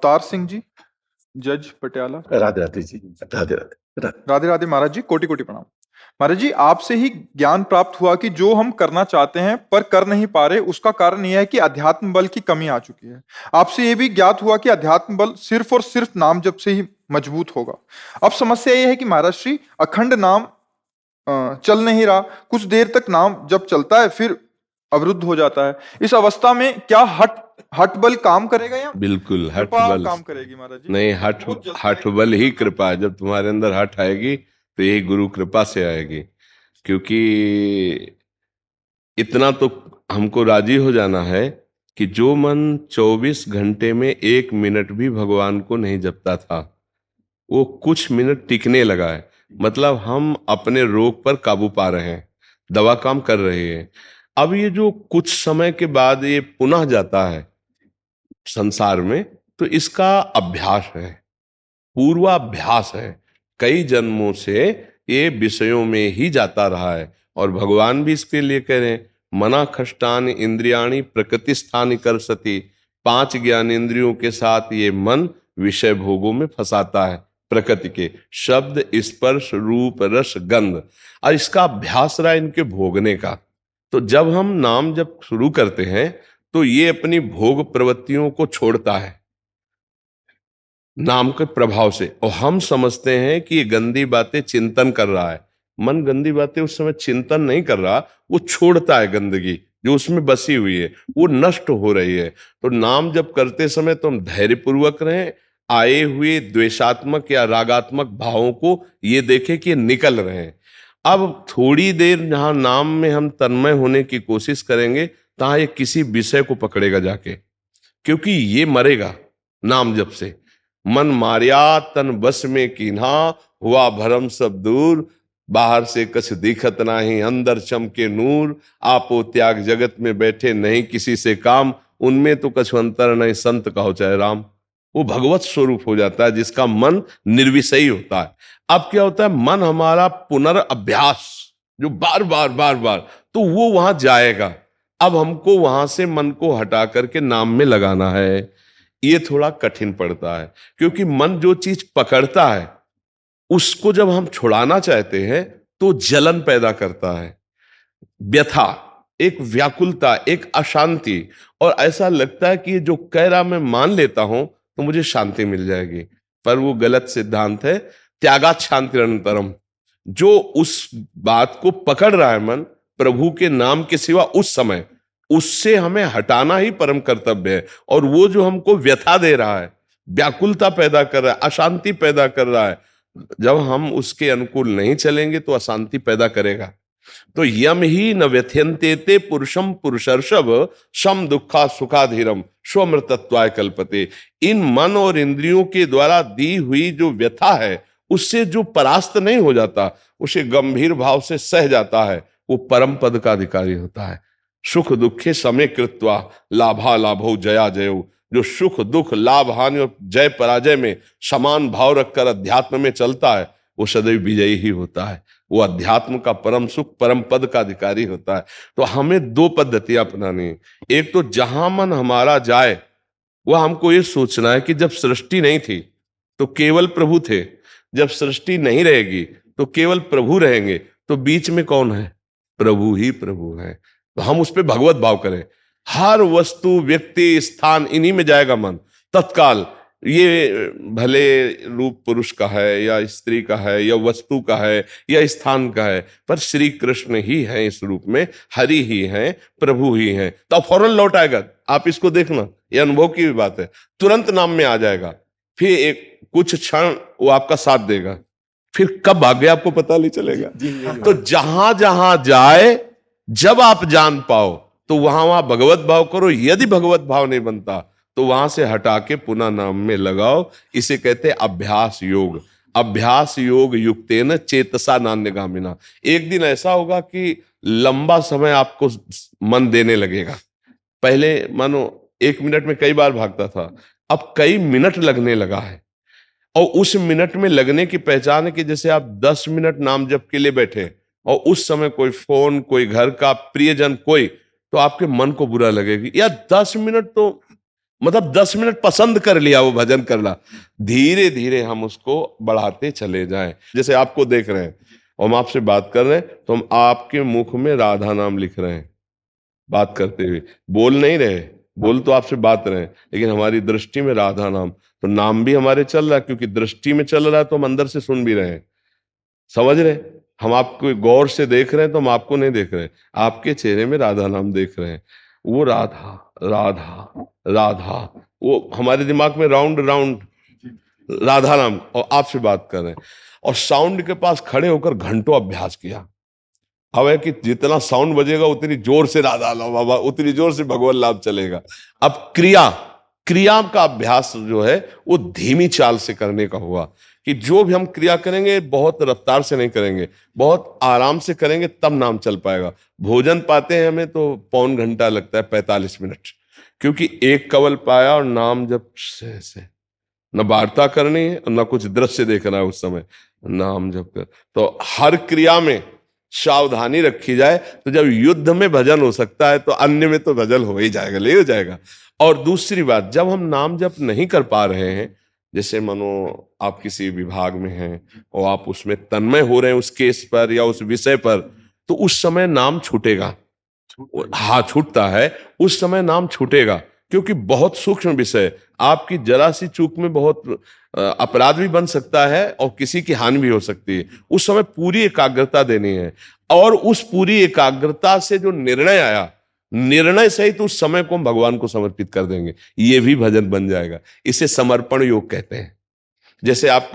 अवतार सिंह जी, जज पटियाला। राधे राधे जी, राधे राधे। राधे राधे महाराज जी, कोटि कोटि प्रणाम। महाराज जी, आपसे ही ज्ञान प्राप्त हुआ कि जो हम करना चाहते हैं पर कर नहीं पा रहे, उसका कारण यह है कि अध्यात्म बल की कमी आ चुकी है। आपसे यह भी ज्ञात हुआ कि अध्यात्म बल सिर्फ और सिर्फ नाम जप से ही मजबूत होगा। अब समस्या यह है कि महाराज श्री अखंड नाम चल नहीं रहा, कुछ देर तक नाम जब चलता है फिर अवरुद्ध हो जाता है। इस अवस्था में क्या हठ बल काम करेगा या बिल्कुल हठ कृपा बल काम करेगी महाराज जी? नहीं, हठ बल ही कृपा है। जब तुम्हारे अंदर हठ आएगी तो यही गुरु कृपा से आएगी। क्योंकि इतना तो हमको राजी हो जाना है कि जो मन 24 घंटे में 1 मिनट भी भगवान को नहीं जपता था, वो कुछ मिनट टिकने लगा है। मतलब हम अपने रोग पर काबू पा रहे हैं, दवा काम कर रही है। अब ये जो कुछ समय के बाद ये पुनः जाता है संसार में, तो इसका अभ्यास है, पूर्वाभ्यास है। कई जन्मों से ये विषयों में ही जाता रहा है। और भगवान भी इसके लिए कह रहे हैं, मना खष्टानि इंद्रियाणि प्रकृति स्थानि कर सती। 5 ज्ञानेंद्रियों के साथ ये मन विषय भोगों में फंसाता है, प्रकृति के शब्द स्पर्श रूप रस गंध, और इसका अभ्यास रहा इनके भोगने का। तो जब हम नाम जब शुरू करते हैं तो ये अपनी भोग प्रवृत्तियों को छोड़ता है नाम के प्रभाव से। और हम समझते हैं कि ये गंदी बातें चिंतन कर रहा है। मन गंदी बातें उस समय चिंतन नहीं कर रहा, वो छोड़ता है गंदगी जो उसमें बसी हुई है, वो नष्ट हो रही है। तो नाम जब करते समय तो हम धैर्यपूर्वक रहें, आए हुए द्वेषात्मक या रागात्मक भावों को ये देखें कि ये निकल रहे हैं। अब थोड़ी देर जहां नाम में हम तन्मय होने की कोशिश करेंगे, तहां ये किसी विषय को पकड़ेगा जाके, क्योंकि ये मरेगा नाम जप से। मन मारिया तन बस में कीन्हा, हुआ भरम सब दूर, बाहर से कछ दिखत नाही अंदर चमके नूर। आपो त्याग जगत में बैठे नहीं किसी से काम, उनमें तो कछु अंतर नहीं संत कहो चाहे राम। वो भगवत स्वरूप हो जाता है जिसका मन निर्विषयी होता है। अब क्या होता है, मन हमारा पुनर्अभ्यास जो बार बार बार बार, तो वो वहां जाएगा। अब हमको वहां से मन को हटा करके नाम में लगाना है। ये थोड़ा कठिन पड़ता है, क्योंकि मन जो चीज पकड़ता है उसको जब हम छुड़ाना चाहते हैं तो जलन पैदा करता है, व्यथा, एक व्याकुलता, एक अशांति। और ऐसा लगता है कि जो कह रहा मैं मान लेता हूं तो मुझे शांति मिल जाएगी, पर वो गलत सिद्धांत है। त्यागात् शांतिरनंतरम। जो उस बात को पकड़ रहा है मन प्रभु के नाम के सिवा उस समय, उससे हमें हटाना ही परम कर्तव्य है। और वो जो हमको व्यथा दे रहा है, व्याकुलता पैदा कर रहा है, अशांति पैदा कर रहा है, जब हम उसके अनुकूल नहीं चलेंगे तो अशांति पैदा करेगा। तो यम ही न व्यथ्यन्ते ते पुरुषम पुरुषर्षभ सम दुखा सुखाधीरम स्वमृतत्वाय कल्पते। इन मन और इंद्रियों के द्वारा दी हुई जो व्यथा है, उससे जो परास्त नहीं हो जाता, उसे गंभीर भाव से सह जाता है, वो परम पद का अधिकारी होता है। सुख दुखे समय कृत्वा लाभा लाभो जया जयो। जो सुख दुख लाभ हानि और जय पराजय में समान भाव रखकर अध्यात्म में चलता है, वो सदैव विजयी ही होता है। वो अध्यात्म का परम सुख परम पद का अधिकारी होता है। तो हमें 2 पद्धतियां अपनानी है। एक तो जहां मन हमारा जाए, वह हमको ये सोचना है कि जब सृष्टि नहीं थी तो केवल प्रभु थे, जब सृष्टि नहीं रहेगी तो केवल प्रभु रहेंगे, तो बीच में कौन है? प्रभु ही प्रभु है। तो हम उस पर भगवत भाव करें। हर वस्तु व्यक्ति स्थान इन्हीं में जाएगा मन तत्काल। ये भले रूप पुरुष का है या स्त्री का है या वस्तु का है या स्थान का है, पर श्री कृष्ण ही है इस रूप में, हरि ही है, प्रभु ही है। तो फौरन लौट आएगा। आप इसको देखना, ये अनुभव की भी बात है। तुरंत नाम में आ जाएगा, फिर एक कुछ क्षण वो आपका साथ देगा, फिर कब भाग गया आपको पता नहीं चलेगा। तो जहां जहां जाए, जब आप जान पाओ तो वहां वहां भगवत भाव करो। यदि भगवत भाव नहीं बनता तो वहां से हटा के पुनः नाम में लगाओ। इसे कहते हैं अभ्यास योग। अभ्यास योग युक्तेन चेतसा नान्यगामिना। एक दिन ऐसा होगा कि लंबा समय आपको मन देने लगेगा। पहले मानो 1 मिनट में कई बार भागता था, अब कई मिनट लगने लगा है। और उस मिनट में लगने की पहचान है कि जैसे आप 10 मिनट नाम जप के लिए बैठे और उस समय कोई फोन, कोई घर का प्रियजन, कोई, तो आपके मन को बुरा लगेगी। या 10 मिनट तो मतलब 10 मिनट पसंद कर लिया वो भजन करना, धीरे धीरे हम उसको बढ़ाते चले जाएं। जैसे आपको देख रहे हैं, हम आपसे बात कर रहे हैं तो हम आपके मुख में राधा नाम लिख रहे हैं बात करते हुए, बोल नहीं रहे, बोल तो आपसे बात रहे हैं, लेकिन हमारी दृष्टि में राधा नाम, तो नाम भी हमारे चल रहा है, क्योंकि दृष्टि में चल रहा है तो हम अंदर से सुन भी रहे हैं, समझ रहे। हम आपको गौर से देख रहे हैं तो हम आपको नहीं देख रहे हैं, आपके चेहरे में राधा नाम देख रहे हैं। वो राधा राधा राधा, वो हमारे दिमाग में राउंड राउंड राधा नाम, और आपसे बात कर रहे हैं, और साउंड के पास खड़े होकर घंटों अभ्यास किया। अब है कि जितना साउंड बजेगा उतनी जोर से राधा नाम, बाबा उतनी जोर से भगवान नाम चलेगा। अब क्रिया क्रिया का अभ्यास जो है वो धीमी चाल से करने का हुआ, कि जो भी हम क्रिया करेंगे बहुत रफ्तार से नहीं करेंगे, बहुत आराम से करेंगे, तब नाम चल पाएगा। भोजन पाते हैं हमें तो पौन घंटा लगता है, 45 मिनट, क्योंकि एक कवल पाया और नाम जब से न वार्ता करनी है न कुछ दृश्य देखना है उस समय, नाम जप कर। तो हर क्रिया में सावधानी रखी जाए, तो जब युद्ध में भजन हो सकता है तो अन्य में तो भजन हो ही जाएगा, ले हो जाएगा। और दूसरी बात, जब हम नाम जप नहीं कर पा रहे हैं, जैसे मानो आप किसी विभाग में हैं और आप उसमें तन्मय हो रहे हैं उस केस पर या उस विषय पर, तो उस समय नाम छूटेगा। हाँ, छूटता है, उस समय नाम छूटेगा, क्योंकि बहुत सूक्ष्म विषय, आपकी जरा सी चूक में बहुत अपराध भी बन सकता है और किसी की हानि भी हो सकती है। उस समय पूरी एकाग्रता देनी है, और उस पूरी एकाग्रता से जो निर्णय आया, निर्णय सहित उस समय को हम भगवान को समर्पित कर देंगे, ये भी भजन बन जाएगा। इसे समर्पण योग कहते हैं। जैसे आप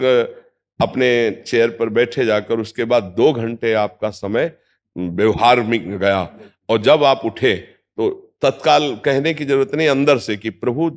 अपने चेयर पर बैठे जाकर उसके बाद 2 घंटे आपका समय व्यवहार में गया, और जब आप उठे तो तत्काल कहने की जरूरत नहीं, अंदर से कि प्रभु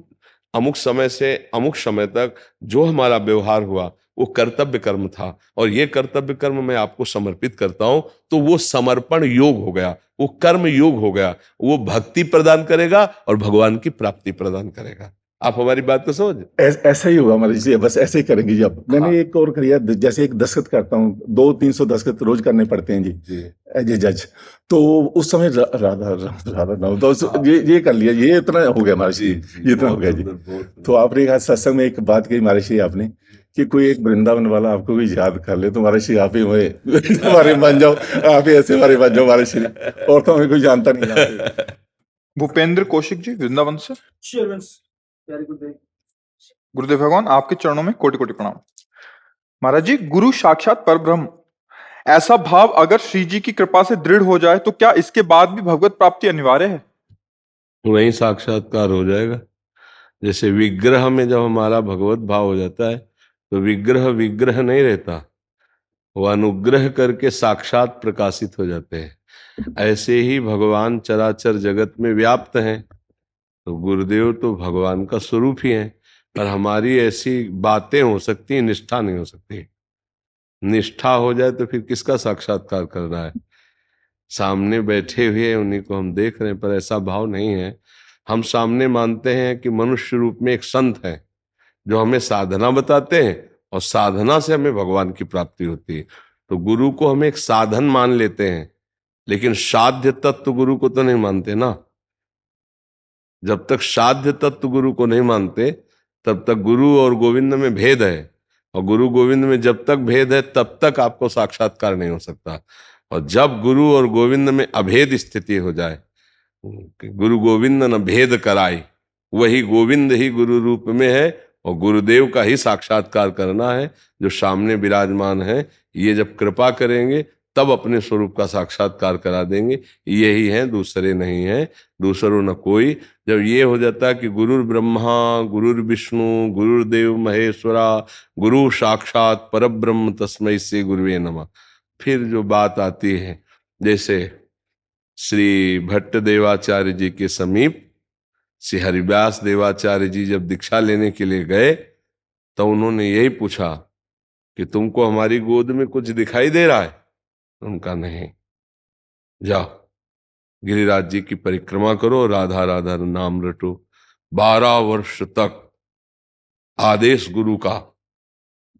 अमुक समय से अमुक समय तक जो हमारा व्यवहार हुआ वो कर्तव्य कर्म था, और ये कर्तव्य कर्म मैं आपको समर्पित करता हूं, तो वो समर्पण योग हो गया, वो कर्म योग हो गया, वो भक्ति प्रदान करेगा और भगवान की प्राप्ति प्रदान करेगा। आप हमारी बात को समझ। ऐसा ही होगा हमारे जी, बस ऐसे ही करेंगे जी। अब मैंने एक और किया, जैसे एक दस्तखत करता हूँ, 200-300 दस्तखत रोज करने पड़ते हैं जी एज ए जज, तो उस समय राधा राधा नाम, तो ये कर लिया, ये इतना हो गया महाराज जी, ये इतना हो गया जी। तो आपने कहा सत्संग में एक बात कही महाराज जी आपने, कि कोई एक वृंदावन वाला आपको भी याद कर ले तो महाराज जी आप ही हमारे बन जाओ, आप ही ऐसे हमारे बन जाओ महाराज जी, और तो हमें कोई जानता नहीं। भूपेंद्र कौशिक जी वृंदावन से। गुरुदेव भगवान आपके चरणों में कोटि कोटि प्रणाम। महाराज जी, गुरु साक्षात परब्रह्म, ऐसा भाव अगर श्री जी की कृपा से दृढ़ हो जाए तो क्या इसके बाद भी भगवत प्राप्ति अनिवार्य है? वही साक्षात्कार हो जाएगा। जैसे विग्रह में जब हमारा भगवत भाव हो जाता है तो विग्रह विग्रह नहीं रहता, वो अनुग्रह करके साक्षात प्रकाशित हो जाते हैं। ऐसे ही भगवान चराचर जगत में व्याप्त हैं, तो गुरुदेव तो भगवान का स्वरूप ही है, पर हमारी ऐसी बातें हो सकती हैं, निष्ठा नहीं हो सकती। निष्ठा हो जाए तो फिर किसका साक्षात्कार करना है? सामने बैठे हुए उन्हीं को हम देख रहे हैं, पर ऐसा भाव नहीं है। हम सामने मानते हैं कि मनुष्य रूप में एक संत है जो हमें साधना बताते हैं, और साधना से हमें भगवान की प्राप्ति होती है। तो गुरु को हम एक साधन मान लेते हैं, लेकिन साध्य तत्व गुरु को तो नहीं मानते ना। जब तक साध्य तत्व गुरु को नहीं मानते तब तक गुरु और गोविंद में भेद है, और गुरु गोविंद में जब तक भेद है तब तक आपको साक्षात्कार नहीं हो सकता। और जब गुरु और गोविंद में अभेद स्थिति हो जाए, गुरु गोविंद न भेद कराई, वही गोविंद ही गुरु रूप में है, और गुरुदेव का ही साक्षात्कार करना है जो सामने विराजमान है। ये जब कृपा करेंगे तब अपने स्वरूप का साक्षात्कार करा देंगे। यही है, दूसरे नहीं है, दूसरों न कोई। जब ये हो जाता है कि गुरुर ब्रह्मा गुरुर विष्णु गुरुर्देव महेश्वरा गुरु साक्षात परब्रह्म तस्मै से गुरुवे नमः, फिर जो बात आती है, जैसे श्री भट्ट देवाचार्य जी के समीप श्री हरिव्यास देवाचार्य जी जब दीक्षा लेने के लिए गए तो उन्होंने यही पूछा कि तुमको हमारी गोद में कुछ दिखाई दे रहा है? उनका नहीं, जाओ गिरिराज जी की परिक्रमा करो, राधा राधा नाम रटो। 12 वर्ष तक आदेश गुरु का,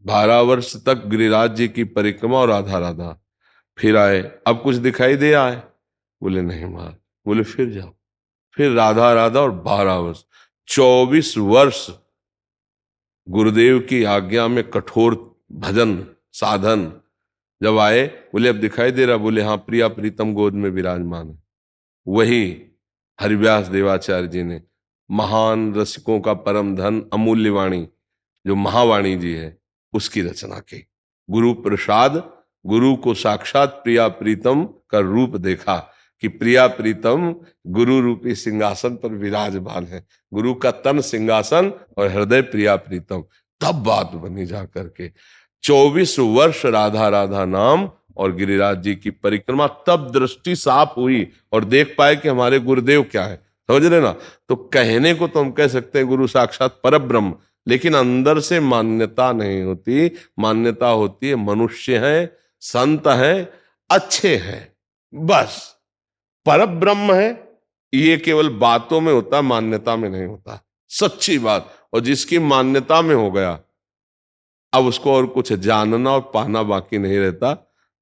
12 वर्ष तक गिरिराज जी की परिक्रमा और राधा राधा। फिर आए, अब कुछ दिखाई दे आए? बोले नहीं महाराज। बोले फिर जाओ, फिर राधा राधा और 12 वर्ष। 24 वर्ष गुरुदेव की आज्ञा में कठोर भजन साधन जब आए, बोले अब दिखाई दे रहा, बोले हाँ प्रिया प्रीतम गोद में विराजमान है। वही हरिव्यास देवाचार्य जी ने महान रसिकों का परम धन अमूल्य वाणी जो महावाणी जी है उसकी रचना की। गुरु प्रसाद, गुरु को साक्षात प्रिया प्रीतम का रूप देखा कि प्रिया प्रीतम गुरु रूपी सिंहासन पर विराजमान है, गुरु का तन सिंहासन और हृदय प्रिया प्रीतम। तब बात बनी जा करके 24 वर्ष राधा राधा नाम और गिरिराज जी की परिक्रमा, तब दृष्टि साफ हुई और देख पाए कि हमारे गुरुदेव क्या है। समझ रहे ना? तो कहने को तो हम कह सकते हैं गुरु साक्षात परब्रह्म, लेकिन अंदर से मान्यता नहीं होती। मान्यता होती है मनुष्य है, संत है, अच्छे हैं, बस। परब्रह्म है ये केवल बातों में होता, मान्यता में नहीं होता, सच्ची बात। और जिसकी मान्यता में हो गया अब उसको और कुछ जानना और पाना बाकी नहीं रहता।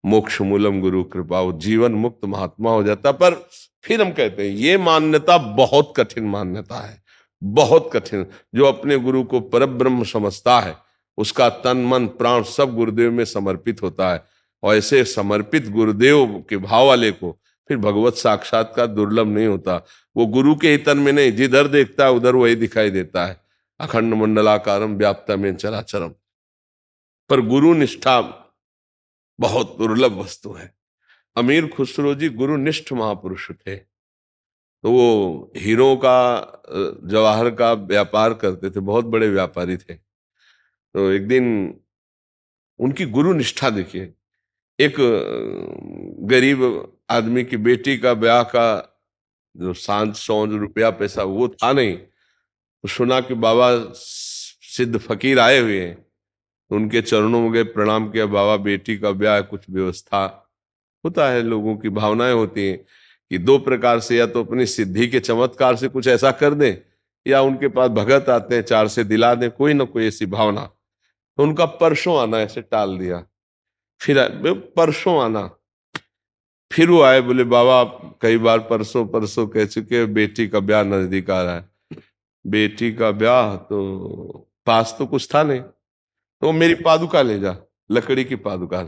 मोक्ष मूलम गुरु कृपा, वो जीवन मुक्त महात्मा हो जाता। पर फिर हम कहते हैं ये मान्यता बहुत कठिन मान्यता है, बहुत कठिन। जो अपने गुरु को परब्रह्म समझता है उसका तन मन प्राण सब गुरुदेव में समर्पित होता है। और ऐसे समर्पित गुरुदेव के भाव वाले को फिर भगवत साक्षात्कार दुर्लभ नहीं होता। वो गुरु के ही तन में नहीं, जिधर देखता है उधर वही दिखाई देता है। अखंड मंडलाकारम व्याप्तमेन चराचरम। पर गुरु निष्ठा बहुत दुर्लभ वस्तु है। अमीर खुसरो जी गुरुनिष्ठ महापुरुष थे। तो वो हीरो का जवाहर का व्यापार करते थे, बहुत बड़े व्यापारी थे। तो एक दिन उनकी गुरु निष्ठा देखिए, एक गरीब आदमी की बेटी का ब्याह का जो सांझ सौंज रुपया पैसा वो था नहीं। तो सुना कि बाबा सिद्ध फकीर आए हुए हैं, तो उनके चरणों में गए, प्रणाम किया। बाबा बेटी का ब्याह, कुछ व्यवस्था होता है, लोगों की भावनाएं होती हैं कि दो प्रकार से, या तो अपनी सिद्धि के चमत्कार से कुछ ऐसा कर दें, या उनके पास भगत आते हैं चार से दिला दें, कोई ना कोई ऐसी भावना। तो उनका परसों आना ऐसे टाल दिया। फिर परसों आना, फिर वो आए, बोले बाबा कई बार परसों परसों कह चुके, बेटी का ब्याह नजदीक आ रहा है। बेटी का ब्याह तो पास तो कुछ था नहीं, तो मेरी पादुका ले जा, लकड़ी की पादुका।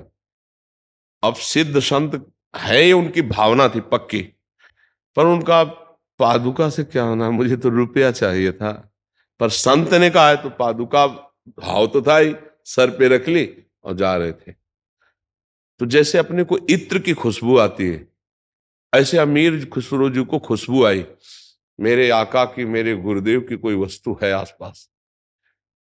अब सिद्ध संत है, ये उनकी भावना थी पक्की, पर उनका पादुका से क्या होना, मुझे तो रुपया चाहिए था। पर संत ने कहा है तो पादुका भाव तो था ही, सर पे रख ली और जा रहे थे। तो जैसे अपने को इत्र की खुशबू आती है, ऐसे अमीर खुसरो जी को खुशबू आई, मेरे आका की, मेरे गुरुदेव की कोई वस्तु है आसपास,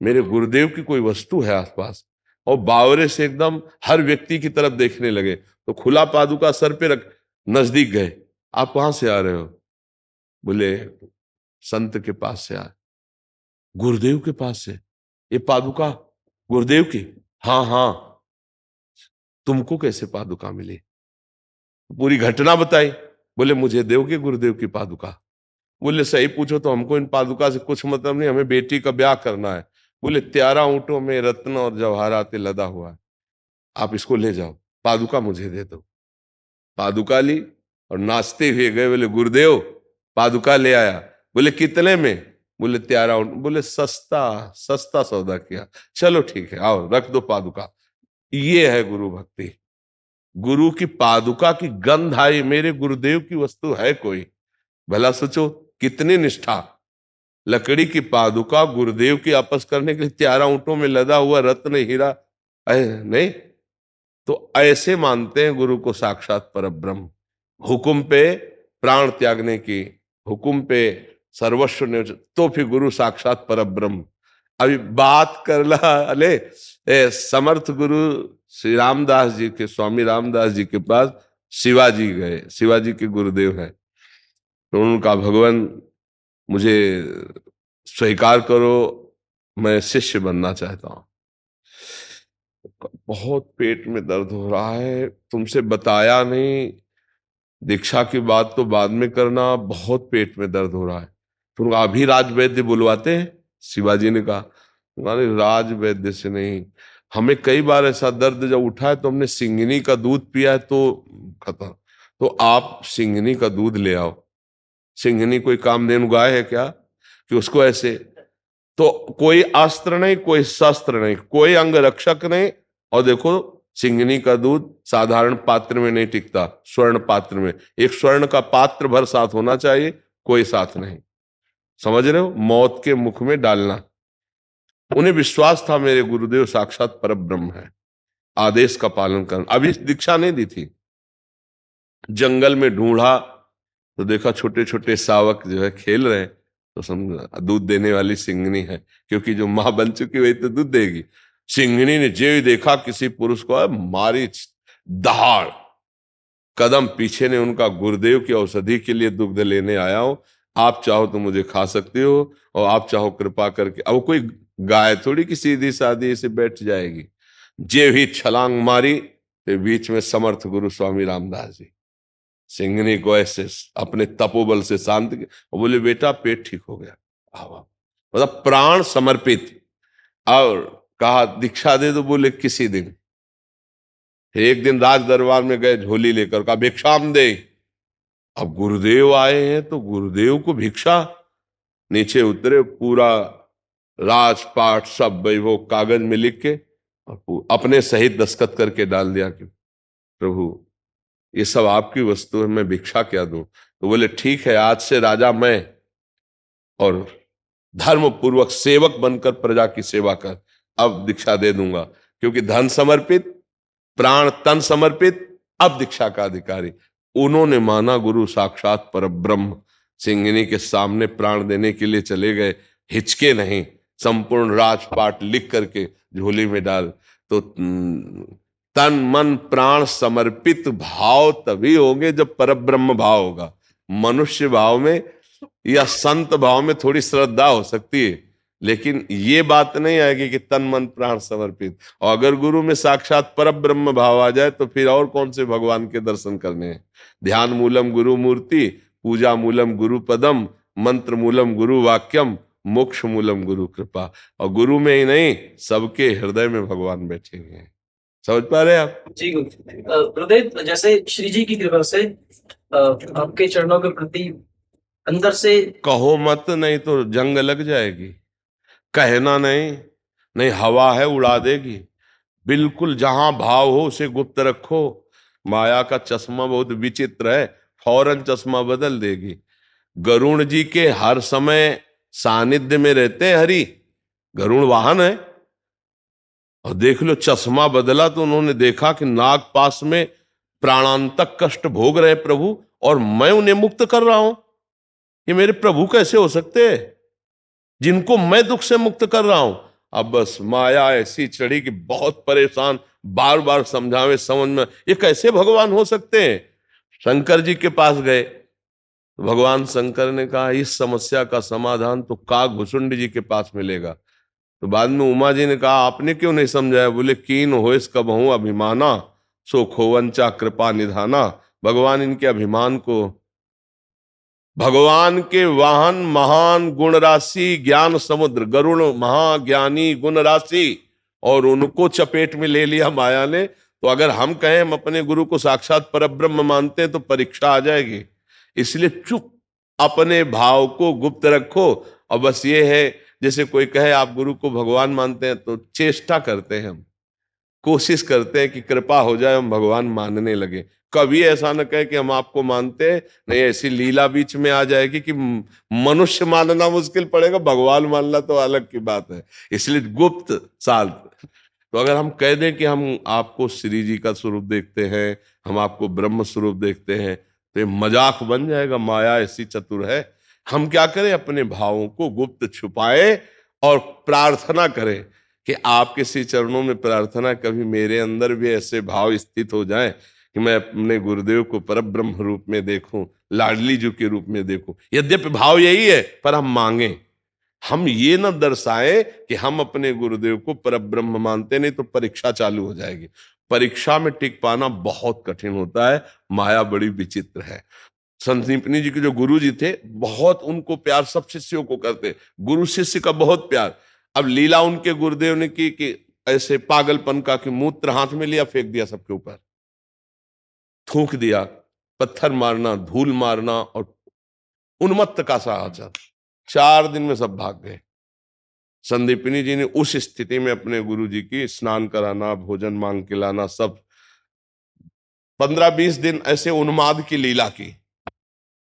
मेरे गुरुदेव की कोई वस्तु है आसपास। और बावरे से एकदम हर व्यक्ति की तरफ देखने लगे। तो खुला पादुका सर पे रख, नजदीक गए। आप कहां से आ रहे हो? बोले संत के पास से आ। गुरुदेव के पास से? ये पादुका गुरुदेव की? हाँ हाँ। तुमको कैसे पादुका मिली? पूरी घटना बताई। बोले मुझे देवगे गुरुदेव की पादुका? बोले सही पूछो तो हमको इन पादुका से कुछ मतलब नहीं, हमें बेटी का ब्याह करना है। बोले 13 ऊंटों में रत्न और जवाहरात लदा हुआ है, आप इसको ले जाओ, पादुका मुझे दे दो। पादुका ली और नाचते हुए गए। बोले गुरुदेव पादुका ले आया। बोले कितने में? बोले 13 ऊंट। बोले सस्ता सस्ता सौदा किया, चलो ठीक है आओ रख दो पादुका। ये है गुरु भक्ति। गुरु की पादुका की गंध आई, मेरे गुरुदेव की वस्तु है कोई। भला सोचो कितनी निष्ठा। लकड़ी की पादुका गुरुदेव की आपस करने के लिए 13 ऊंटों में लदा हुआ रत्न हीरा नहीं। तो ऐसे मानते हैं गुरु को साक्षात परब्रह्म। हुकुम पे प्राण त्यागने की, हुकुम पे सर्वस्व ने, तो फिर गुरु साक्षात परब्रह्म। अभी बात कर ला, अले समर्थ गुरु श्री रामदास जी के, स्वामी रामदास जी के पास शिवाजी गए। शिवाजी के गुरुदेव हैं। तो उनका भगवान मुझे स्वीकार करो, मैं शिष्य बनना चाहता हूं। बहुत पेट में दर्द हो रहा है, तुमसे बताया नहीं, दीक्षा की बात तो बाद में करना, बहुत पेट में दर्द हो रहा है। तो अभी राज वैद्य बुलवाते हैं? शिवाजी ने कहा राज वैद्य से नहीं, हमें कई बार ऐसा दर्द जब उठा है तो हमने सिंगनी का दूध पिया है तो खत्म। तो आप सिंगनी का दूध ले आओ। सिंगनी कोई कामधेनु गाय है क्या? कि उसको ऐसे, तो कोई अस्त्र नहीं, कोई शस्त्र नहीं, कोई अंग रक्षक नहीं। और देखो सिंगनी का दूध साधारण पात्र में नहीं टिकता, स्वर्ण पात्र में, एक स्वर्ण का पात्र भर साथ होना चाहिए, कोई साथ नहीं। समझ रहे हो, मौत के मुख में डालना। उन्हें विश्वास था मेरे गुरुदेव साक्षात परब्रह्म है, आदेश का पालन करना। अभी दीक्षा नहीं दी थी, जंगल में ढूंढा तो देखा छोटे छोटे शावक जो है खेल रहे हैं, तो समझा दूध देने वाली सिंगनी है, क्योंकि जो मां बन चुकी वही तो दूध देगी। सिंगनी ने जो ही देखा किसी पुरुष को, मारी दहाड़, कदम पीछे ने उनका, गुरुदेव की औषधि के लिए दुग्ध लेने आया हूं, आप चाहो तो मुझे खा सकते हो, और आप चाहो कृपा करके। अब कोई गाय थोड़ी कि सीधी सादी ऐसे बैठ जाएगी, जे भी छलांग मारी तो बीच में समर्थ गुरु स्वामी रामदास जी सिंगनी को ऐसे अपने तपोबल से शांत किया और बोले बेटा पेट ठीक हो गया। मतलब प्राण समर्पित। और कहा दीक्षा दे दो, बोले किसी दिन। एक दिन राज दरबार में गए, झोली लेकर, कहा भिक्षाम दे। अब गुरुदेव आए हैं तो गुरुदेव को भिक्षा। नीचे उतरे, पूरा राजपाट सब वैभव कागज में लिख के और अपने सहित दस्तखत करके डाल दिया कि प्रभु ये सब आपकी वस्तु है, मैं भिक्षा क्या दूं। तो बोले ठीक है, आज से राजा मैं, और धर्म पूर्वक सेवक बनकर प्रजा की सेवा कर, अब दीक्षा दे दूंगा। क्योंकि धन समर्पित, प्राण तन समर्पित, अब दीक्षा का अधिकारी। उन्होंने माना गुरु साक्षात परब्रह्म, सिंगनी के सामने प्राण देने के लिए चले गए, हिचके नहीं, संपूर्ण राजपाट लिख करके झोली में डाल। तो तन मन प्राण समर्पित भाव तभी होंगे जब परब्रह्म भाव होगा। मनुष्य भाव में या संत भाव में थोड़ी श्रद्धा हो सकती है, लेकिन ये बात नहीं आएगी कि तन मन प्राण समर्पित। और अगर गुरु में साक्षात परब्रह्म भाव आ जाए तो फिर और कौन से भगवान के दर्शन करने हैं। ध्यान मूलम गुरु मूर्ति, पूजा मूलम गुरु पदम, मंत्र मूलम गुरु वाक्यम, मोक्ष मूलम गुरु कृपा। और गुरु में ही नहीं, सबके हृदय में भगवान बैठे हुए हैं। समझ पा रहे हैं आप? जी गुरुदेव, जैसे श्री जी की कृपा से आपके चरणों के प्रति अंदर से कहो मत, नहीं तो जंग लग जाएगी। कहना नहीं, नहीं हवा है उड़ा देगी। बिल्कुल जहां भाव हो उसे गुप्त रखो। माया का चश्मा बहुत विचित्र है, फौरन चश्मा बदल देगी। गरुण जी के हर समय सानिध्य में रहते हैं हरि, गरुण वाहन है। और देख लो चश्मा बदला तो उन्होंने देखा कि नाग पास में प्राणांतक कष्ट भोग रहे प्रभु, और मैं उन्हें मुक्त कर रहा हूं। ये मेरे प्रभु कैसे हो सकते हैं जिनको मैं दुख से मुक्त कर रहा हूं। अब बस माया ऐसी चढ़ी कि बहुत परेशान, बार बार समझावे, समझ में ये कैसे भगवान हो सकते हैं। शंकर जी के पास गए, भगवान शंकर ने कहा इस समस्या का समाधान तो काकभूषुंड जी के पास मिलेगा। तो बाद में उमा जी ने कहा आपने क्यों नहीं समझाया। बोले कीन होइस कबहू अभिमाना, सो खोवंचा कृपा निधाना। भगवान इनके अभिमान को, भगवान के वाहन महान गुण राशि ज्ञान समुद्र, गरुण महाज्ञानी गुण राशि, और उनको चपेट में ले लिया माया ने। तो अगर हम कहें हम अपने गुरु को साक्षात परब्रह्म मानते हैं तो परीक्षा आ जाएगी। इसलिए चुप अपने भाव को गुप्त रखो। और बस ये है, जैसे कोई कहे आप गुरु को भगवान मानते हैं, तो चेष्टा करते हैं, हम कोशिश करते हैं कि कृपा हो जाए, हम भगवान मानने लगे। कभी ऐसा न कहे कि हम आपको मानते हैं, नहीं ऐसी लीला बीच में आ जाएगी कि मनुष्य मानना मुश्किल पड़ेगा, भगवान मानना तो अलग की बात है। इसलिए गुप्त शांत। तो अगर हम कह दें कि हम आपको श्री जी का स्वरूप देखते हैं, हम आपको ब्रह्म स्वरूप देखते हैं, तो ये मजाक बन जाएगा। माया ऐसी चतुर है। हम क्या करें, अपने भावों को गुप्त छुपाए और प्रार्थना करें कि आपके श्री चरणों में प्रार्थना, कभी मेरे अंदर भी ऐसे भाव स्थित हो जाएं कि मैं अपने गुरुदेव को परब्रह्म रूप में देखूं, लाडली जी के रूप में देखूं। यद्यपि भाव यही है, पर हम मांगे, हम ये न दर्शाएं कि हम अपने गुरुदेव को परब्रह्म मानते, नहीं तो परीक्षा चालू हो जाएगी। परीक्षा में टिक पाना बहुत कठिन होता है। माया बड़ी विचित्र है। संदीपनी जी के जो गुरु जी थे, बहुत उनको प्यार सब शिष्यों को करते, गुरु शिष्य का बहुत प्यार। अब लीला उनके गुरुदेव ने की कि ऐसे पागलपन का कि मूत्र हाथ में लिया, फेंक दिया सबके ऊपर, थूक दिया, पत्थर मारना, धूल मारना और उन्मत्त का सा आचरण। 4 दिन में सब भाग गए। संदीपनी जी ने उस स्थिति में अपने गुरु जी की स्नान कराना, भोजन मांग के लाना, सब 15-20 दिन ऐसे उन्माद की लीला की।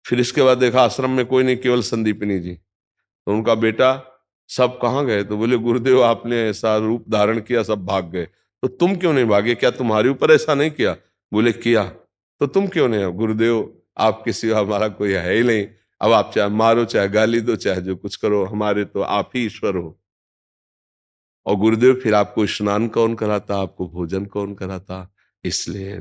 फिर इसके बाद देखा आश्रम में कोई नहीं, केवल संदीपनी जी। तो उनका बेटा, सब कहाँ गए? तो बोले गुरुदेव आपने ऐसा रूप धारण किया, सब भाग गए। तो तुम क्यों नहीं भागे? क्या तुम्हारे ऊपर ऐसा नहीं किया? बोले किया। तो तुम क्यों नहीं? गुरुदेव आपके सिवा हमारा कोई है ही नहीं, अब आप चाहे मारो, चाहे गाली दो, चाहे जो कुछ करो, हमारे तो आप ही ईश्वर हो। और गुरुदेव फिर आपको स्नान कौन कराता, आपको भोजन कौन कराता? इसलिए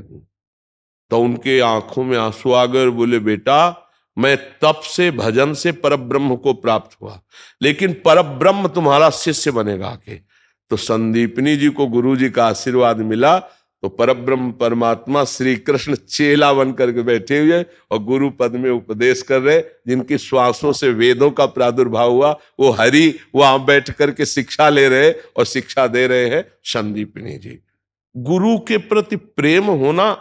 तो उनके आंखों में आंसू आ गए। बोले बेटा मैं तप से, भजन से परब्रह्म को प्राप्त हुआ, लेकिन परब्रह्म तुम्हारा शिष्य बनेगा आके। तो संदीपनी जी को गुरु जी का आशीर्वाद मिला, तो परब्रह्म परमात्मा श्री कृष्ण चेला बन करके बैठे हुए और गुरु पद में उपदेश कर रहे। जिनकी श्वासों से वेदों का प्रादुर्भाव हुआ, वो हरि वहां बैठ करके शिक्षा ले रहे और शिक्षा दे रहे हैं संदीपनी जी। गुरु के प्रति प्रेम होना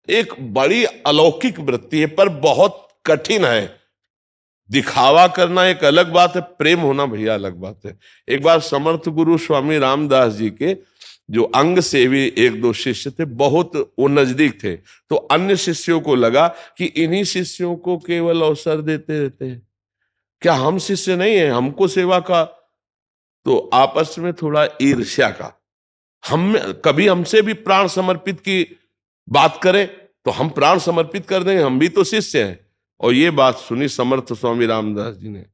एक बड़ी अलौकिक वृत्ति है, पर बहुत कठिन है। दिखावा करना एक अलग बात है, प्रेम होना भैया अलग बात है। एक बार समर्थ गुरु स्वामी रामदास जी के जो अंग सेवी 1-2 शिष्य थे, बहुत वो नजदीक थे। तो अन्य शिष्यों को लगा कि इन्हीं शिष्यों को केवल अवसर देते रहते हैं, क्या हम शिष्य नहीं है, हमको सेवा का? तो आपस में थोड़ा ईर्ष्या का, हम कभी हमसे भी प्राण समर्पित की बात करें तो हम प्राण समर्पित कर देंगे, हम भी तो शिष्य हैं। और ये बात सुनी समर्थ स्वामी रामदास जी ने।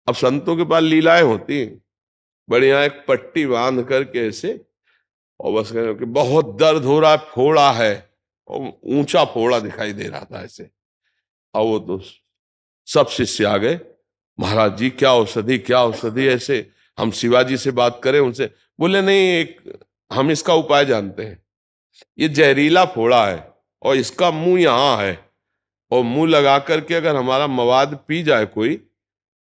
अब संतों के पास लीलाएं होती हैं, बढ़िया एक पट्टी बांध करके ऐसे, और बस कहें कि बहुत दर्द हो रहा है, फोड़ा है, और ऊंचा फोड़ा दिखाई दे रहा था ऐसे। और वो तो सब शिष्य आ गए, महाराज जी क्या औषधि, क्या औषधि, ऐसे हम शिवाजी से बात करें उनसे। बोले नहीं, हम इसका उपाय जानते हैं। ये जहरीला फोड़ा है और इसका मुंह यहाँ है, और मुंह लगा करके अगर हमारा मवाद पी जाए कोई,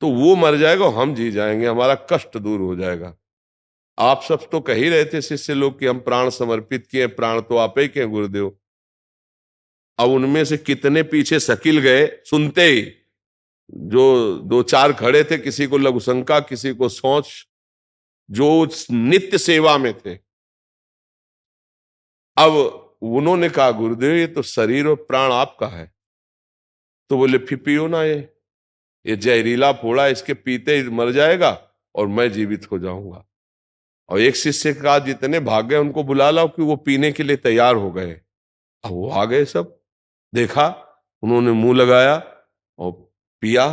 तो वो मर जाएगा, हम जी जाएंगे, हमारा कष्ट दूर हो जाएगा। आप सब तो कह ही रहे थे शिष्य लोग कि हम प्राण समर्पित किए, प्राण तो आप ही के गुरुदेव। अब उनमें से कितने पीछे शकील गए सुनते ही। जो 2-4 खड़े थे, किसी को लघुशंका, किसी को सोच, जो नित्य सेवा में थे। अब उन्होंने कहा गुरुदेव ये तो शरीर और प्राण आपका है। तो बोले फिर पियो ना, ये जहरीला फोड़ा, इसके पीते ही मर जाएगा और मैं जीवित हो जाऊंगा। और एक शिष्य का जितने भाग गए उनको बुला लाओ कि वो पीने के लिए तैयार हो गए। अब वो आ गए सब, देखा, उन्होंने मुंह लगाया और पिया।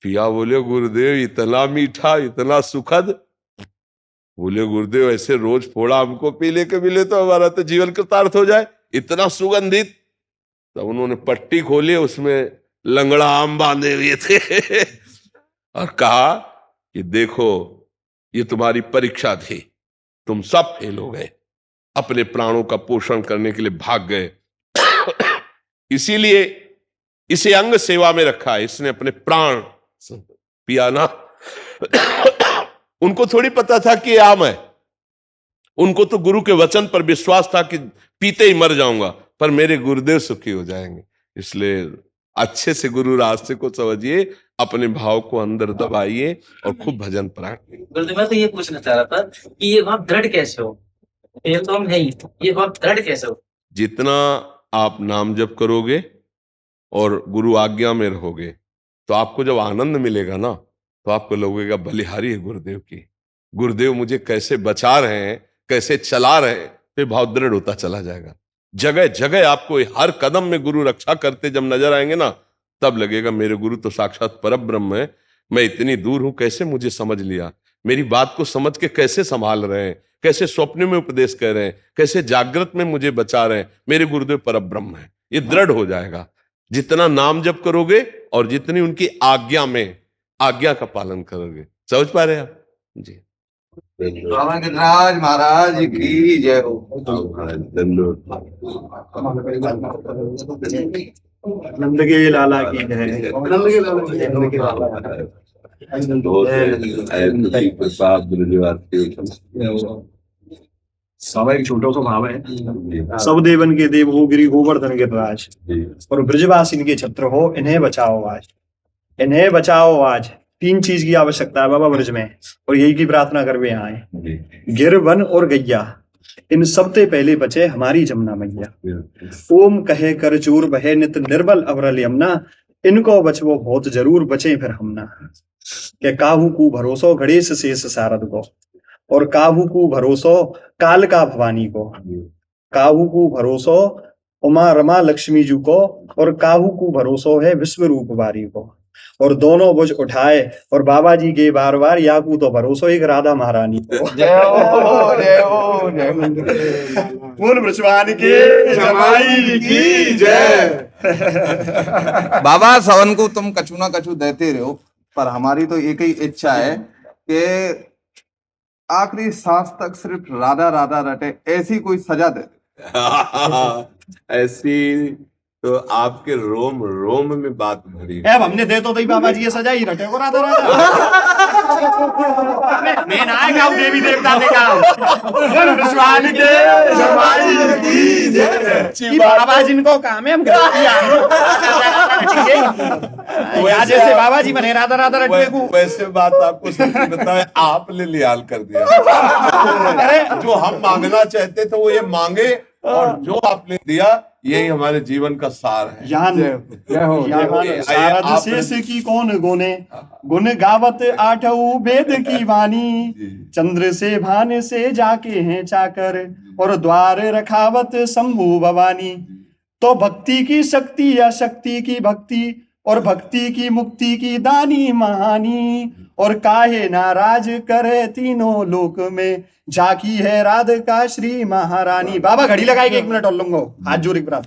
बोले गुरुदेव इतना मीठा, इतना सुखद। बोले गुरुदेव ऐसे रोज फोड़ा हमको पीने के मिले तो हमारा तो जीवन कृतार्थ हो जाए, इतना सुगंधित। तब उन्होंने पट्टी खोली, उसमें लंगड़ा आम बांधे हुए थे और कहा कि देखो ये तुम्हारी परीक्षा थी, तुम सब फेल हो गए, अपने प्राणों का पोषण करने के लिए भाग गए। इसीलिए इसे अंग सेवा में रखा है, इसने अपने प्राण पिया ना। उनको थोड़ी पता था कि आम है, उनको तो गुरु के वचन पर विश्वास था कि पीते ही मर जाऊंगा, पर मेरे गुरुदेव सुखी हो जाएंगे। इसलिए अच्छे से गुरु रास्ते को समझिए, अपने भाव को अंदर दबाइए और खूब भजन प्राण। गुरुदेव मैं तो ये पूछना चाह रहा था कि ये भाव दृढ़ कैसे हो? ये तो हम है ही, ये भाव दृढ़ कैसे हो? जितना आप नाम जप करोगे और गुरु आज्ञा में रहोगे, तो आपको जब आनंद मिलेगा ना, तो आपको लगेगा बलिहारी है गुरुदेव की, गुरुदेव मुझे कैसे बचा रहे हैं, कैसे चला रहे हैं, तो भाव दृढ़ होता चला जाएगा। जगह जगह आपको हर कदम में गुरु रक्षा करते जब नजर आएंगे ना, तब लगेगा मेरे गुरु तो साक्षात परब्रह्म है। मैं इतनी दूर हूं, कैसे मुझे समझ लिया, मेरी बात को समझ के कैसे संभाल रहे हैं, कैसे स्वप्न में उपदेश कर रहे हैं, कैसे जागृत में मुझे बचा रहे हैं, मेरे गुरुदेव परब्रह्म है। ये दृढ़ हो जाएगा जितना नाम जप करोगे और जितनी उनकी आज्ञा में आज्ञा का पालन करोगे। समझ पा रहे हैं आप जी? बाबा गिरिराज महाराज की जय हो। नंद के लाला की जय। बाबा एक छोटा सा भाव है, सब देवन के देव हो गिरि गोवर्धन गिरिराज, और ब्रजवासिन के छत्र हो, इन्हें बचाओ आज। इन्हें बचाओ आज। 3 चीज की आवश्यकता है बाबा ब्रज में, और यही की प्रार्थना कर वे आए। गिर, वन और गैया, इन सबसे पहले बचे हमारी जमुना मैया। ओम कहे कर चूर बहे नित निर्बल अवरल यमुना, इनको बचवो बहुत जरूर बचे फिर हम ना। के काहू को भरोसो गणेश शेष शारद को, और काहू को भरोसो काल का भवानी को, काहू को भरोसो उमा रमा लक्ष्मी जी को, और काहू को भरोसो है विश्व रूप बारी को। और दोनों बुझ उठाए और बाबा जी के बार बार याकू तो भरोसो एक राधा महारानी को। जय हो जय हो जय हो। बोल ब्रजवान के जमाई की जय। बाबा सवन को तुम कछु ना कछु देते रहो, पर हमारी तो एक ही इच्छा है कि आखिरी सांस तक सिर्फ राधा राधा रटे, ऐसी कोई सजा दे। ऐसी तो आपके रोम रोम में बात भरी है। अब हमने दे तो दी बाबा जी ये सजा ही रटे को राधा राधा। मैं ना आएगा देवी देवता देगा। बोल ब्रजवान के जमाई की जय। ये बाबा जिनको काम है हम आज जैसे बाबा जी बने राधा राधा रटे को। वैसे बात आपको सच्ची बताए, आपने लियाल कर दिया। अरे जो हम मांगना चाहते थे वो ये मांगे, और जो आपने दिया यही हमारे जीवन का सार है। शारद शेष की कौन गुने, गुण गावत आठऊ वेद की वाणी। चंद्र से भान से जाके हैं चाकर, और द्वार रखावत शंभु भवानी। तो भक्ति की शक्ति या शक्ति की भक्ति, और भक्ति की मुक्ति की दानी महानी। और काहे नाराज करे तीनों लोक में, झाकी है राधिका श्री महारानी। बाबा घड़ी लगाएगी 1 मिनट और लूंगो, हाथ जोड़ के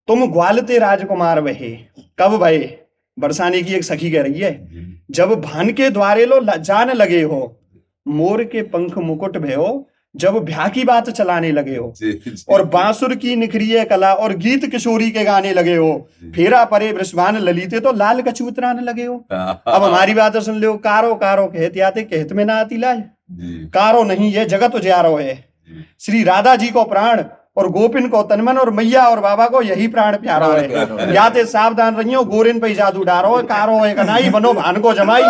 तुम ग्वालते राजकुमार वहे कब भये, बरसाने की एक सखी कह रही है। जब भान के द्वारे लो जान लगे हो, मोर के पंख मुकुट भयो, जब ब्याह की बात चलाने लगे हो। और बांसुर की निखरिए कला और गीत किशोरी के गाने लगे हो। फेरा परे वृषभान ललिते तो लाल कछु उतराने लगे हो। अब हमारी बात सुन लो। कारो कारो कहते आते कहत में ना आती लाज, कारो नहीं ये जगत उजारो है। श्री राधा जी को प्राण और गोपिन को तनमन, और मैया और बाबा को यही प्राण प्यारो है। याते सावधान रहियो गोरिन पे जादू डारो, कारो है कनाई बनो भान को जमाई।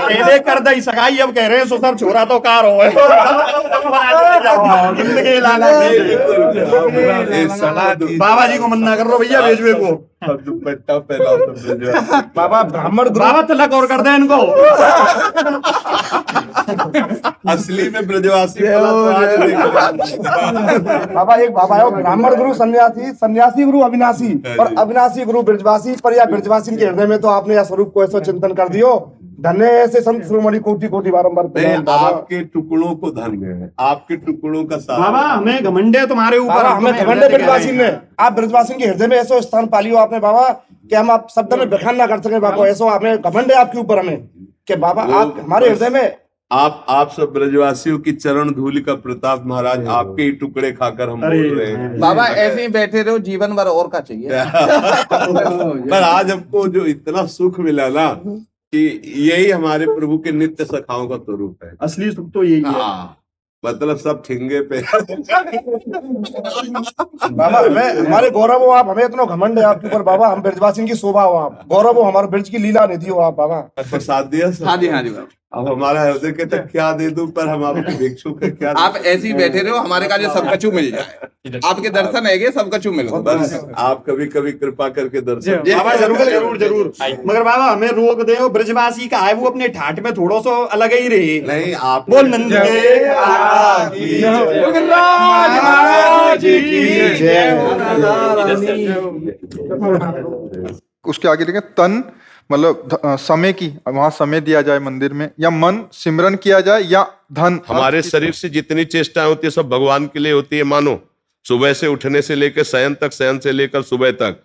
कहते कर दई सगाई, अब कह रहे हैं सुसर छोरा तो कारो है। बाबा जी को मन्ना कर रो भैया भेजवे को। बाबा ब्राह्मण बाबा तलक और कर दे इनको। असली में ब्रजवासी बाबा एक बाबा है ब्राह्मण गुरु सन्यासी, सन्यासी गुरु अविनाशी, और अविनाशी गुरु ब्रजवासी। पर या ब्रजवासी के हृदय में तो आपने यह स्वरूप को ऐसा चिंतन कर दियो। धन्य ऐसे संत शिरोमणि कोटि कोटि बारंबार प्रणाम। आपके टुकड़ों को धन्य है, आपके टुकड़ों का साथ। बाबा हमें घमंडे तुम्हारे ऊपर, बाबा हमें घमंडे ब्रजवासी ने, आप ब्रजवासी के हृदय में ऐसा स्थान पालियो आपने बाबा कि हम आप शब्द में बखान ना कर सके। बाबा ऐसा हमें घमंडे आपके ऊपर हमें कि बाबा आप हमारे हृदय में। आप सब ब्रजवासियों की चरण धूलि का प्रताप महाराज, आपके ही टुकड़े खाकर हम बोल रहे हैं। बाबा ऐसे ही बैठे रहो, जीवन भर और का चाहिए। पर आज हमको जो इतना सुख मिला ना, कि यही हमारे प्रभु के नित्य सखाओं का स्वरूप है। असली सुख तो यही है। मतलब सब ठिंगे पे। बाबा हमें हमारे गौरव हो आप, हमें इतना घमंड है आपके ऊपर बाबा। हम ब्रजवासी की शोभा हो आप, गौरव हो हमारे ब्रज की लीला निधि हो आप बाबा। प्रसाद दिया सर? हाँ जी बाबा। अब हमारा हृदय के तक क्या दे दूं, पर हम आपके भिक्षुक है क्या। आप ऐसे ही बैठे रहो, हमारे का जो सब कछु मिल जाए। आपके दर्शन है सब कछु मिल। बस आप कभी कभी कृपा करके दर्शन। बाबा जरूर जरूर जरूर। मगर बाबा हमें रोक दे, ब्रजवासी का है वो अपने ठाठ में थोड़ा सा अलग ही रहे। नहीं आप बोल नंद के महाराज की जय। उसके आगे लिखे तन, मतलब समय की, वहां समय दिया जाए मंदिर में, या मन सिमरन किया जाए, या धन। हमारे शरीर से जितनी चेष्टाएं होती है सब भगवान के लिए होती है। मानो सुबह से उठने से लेकर शयन तक, शयन से लेकर सुबह तक,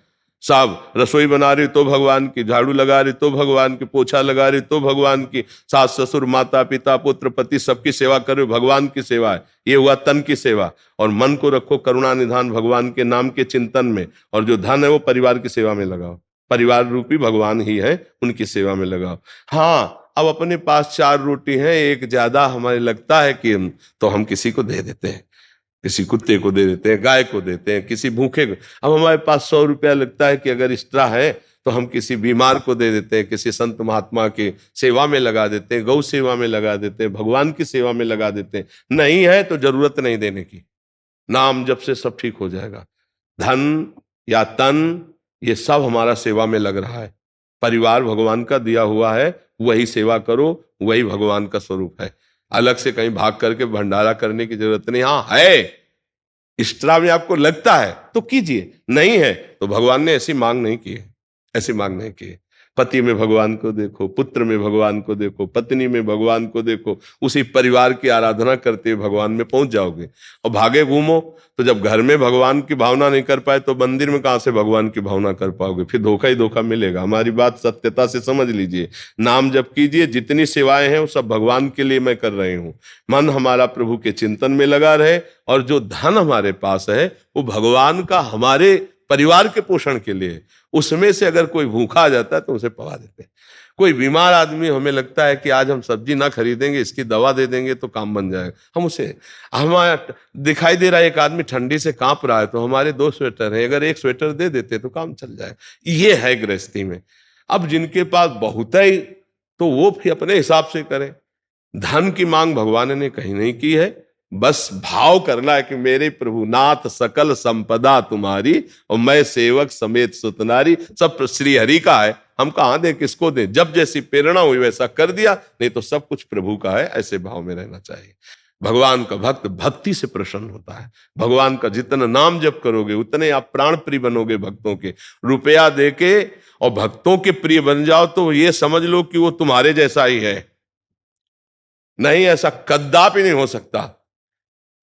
सब रसोई बना रही तो भगवान की, झाड़ू लगा रही तो भगवान की, पोछा लगा रही तो भगवान की, सास ससुर माता पिता पुत्र पति सबकी सेवा कर रही, भगवान की सेवा है। ये हुआ तन की सेवा। और मन को रखो करुणा निधान भगवान के नाम के चिंतन में, और जो धन है वो परिवार की सेवा में लगाओ। परिवार रूपी भगवान ही है, उनकी सेवा में लगाओ। हाँ, अब अपने पास 4 रोटी हैं, एक ज्यादा हमें लगता है कि तो हम किसी को दे देते हैं, किसी कुत्ते को दे देते हैं, गाय को देते हैं, किसी भूखे को। अब हमारे पास 100 रुपया लगता है कि अगर एक्स्ट्रा है तो हम किसी बीमार को दे देते हैं, किसी संत महात्मा की सेवा में लगा देते हैं, गौ सेवा में लगा देते हैं, भगवान की सेवा में लगा देते हैं। नहीं है तो जरूरत नहीं देने की, नाम जप से सब ठीक हो जाएगा। धन या तन ये सब हमारा सेवा में लग रहा है, परिवार भगवान का दिया हुआ है, वही सेवा करो, वही भगवान का स्वरूप है। अलग से कहीं भाग करके भंडारा करने की जरूरत नहीं। हाँ है, इष्टरा में आपको लगता है तो कीजिए, नहीं है तो भगवान ने ऐसी मांग नहीं की है, ऐसी मांग नहीं की है। पति में भगवान को देखो, पुत्र में भगवान को देखो, पत्नी में भगवान को देखो, उसी परिवार की आराधना करते हुए भगवान में पहुंच जाओगे। और भागे घूमो तो जब घर में भगवान की भावना नहीं कर पाए तो मंदिर में कहां से भगवान की भावना कर पाओगे? फिर धोखा ही धोखा मिलेगा। हमारी बात सत्यता से समझ लीजिए। नाम जप कीजिए, जितनी सेवाएं हैं वो सब भगवान के लिए मैं कर रही हूं। मन हमारा प्रभु के चिंतन में लगा रहे, और जो धन हमारे पास है वो भगवान का हमारे परिवार के पोषण के लिए। उसमें से अगर कोई भूखा आ जाता है तो उसे पवा देते हैं। कोई बीमार आदमी, हमें लगता है कि आज हम सब्जी ना खरीदेंगे, इसकी दवा दे देंगे तो काम बन जाएगा, हम उसे, हमारा दिखाई दे रहा है एक आदमी ठंडी से कांप रहा है तो हमारे 2 स्वेटर हैं, अगर 1 स्वेटर दे देते तो काम चल जाए। ये है गृहस्थी में। अब जिनके पास बहुत है तो वो फिर अपने हिसाब से करें। धन की मांग भगवान ने कहीं नहीं की है, बस भाव करना है कि मेरे प्रभु नाथ सकल संपदा तुम्हारी और मैं सेवक समेत सुतनारी। सब श्री हरि का है, हम कहां दें, किसको दें? जब जैसी प्रेरणा हुई वैसा कर दिया, नहीं तो सब कुछ प्रभु का है। ऐसे भाव में रहना चाहिए। भगवान का भक्त भक्ति से प्रसन्न होता है। भगवान का जितना नाम जप करोगे उतने आप प्राण प्रिय बनोगे भक्तों के। रुपया देके और भक्तों के प्रिय बन जाओ तो ये समझ लो कि वो तुम्हारे जैसा ही है। नहीं, ऐसा कदापि नहीं हो सकता।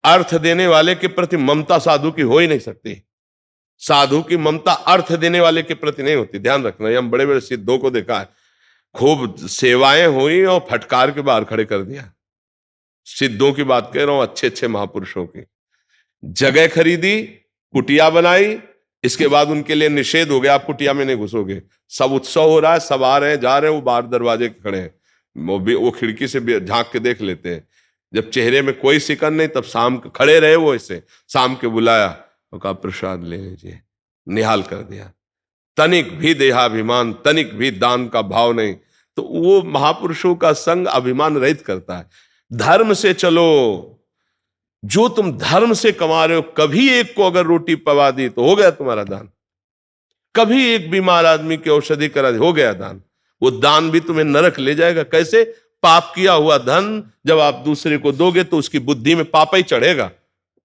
अर्थ देने वाले के प्रति ममता साधु की हो ही नहीं सकती। साधु की ममता अर्थ देने वाले के प्रति नहीं होती, ध्यान रखना। ये हम बड़े बड़े सिद्धों को देखा है, खूब सेवाएं हुई और फटकार के बाहर खड़े कर दिया। सिद्धों की बात कह रहा हूं, अच्छे अच्छे महापुरुषों की। जगह खरीदी, कुटिया बनाई, इसके बाद उनके लिए निषेध हो गया, आप कुटिया में नहीं घुसोगे। सब उत्सव हो रहा है, सब आ रहे हैं जा रहे हैं, वो बाहर दरवाजे के खड़े हैं, वो खिड़की से झांक के देख लेते हैं। जब चेहरे में कोई सिकन नहीं तब शाम के खड़े रहे वो ऐसे, शाम के बुलाया और कहा प्रसाद ले लीजिए, निहाल कर दिया। तनिक भी देहाभिमान, तनिक भी दान का भाव नहीं। तो वो महापुरुषों का संग अभिमान रहित करता है। धर्म से चलो, जो तुम धर्म से कमा रहे हो, कभी एक को अगर रोटी पवा दी तो हो गया तुम्हारा दान। कभी एक बीमार आदमी की औषधि करा दी, हो गया दान। वो दान भी तुम्हें नरक ले जाएगा। कैसे? पाप किया हुआ धन जब आप दूसरे को दोगे तो उसकी बुद्धि में पाप ही चढ़ेगा,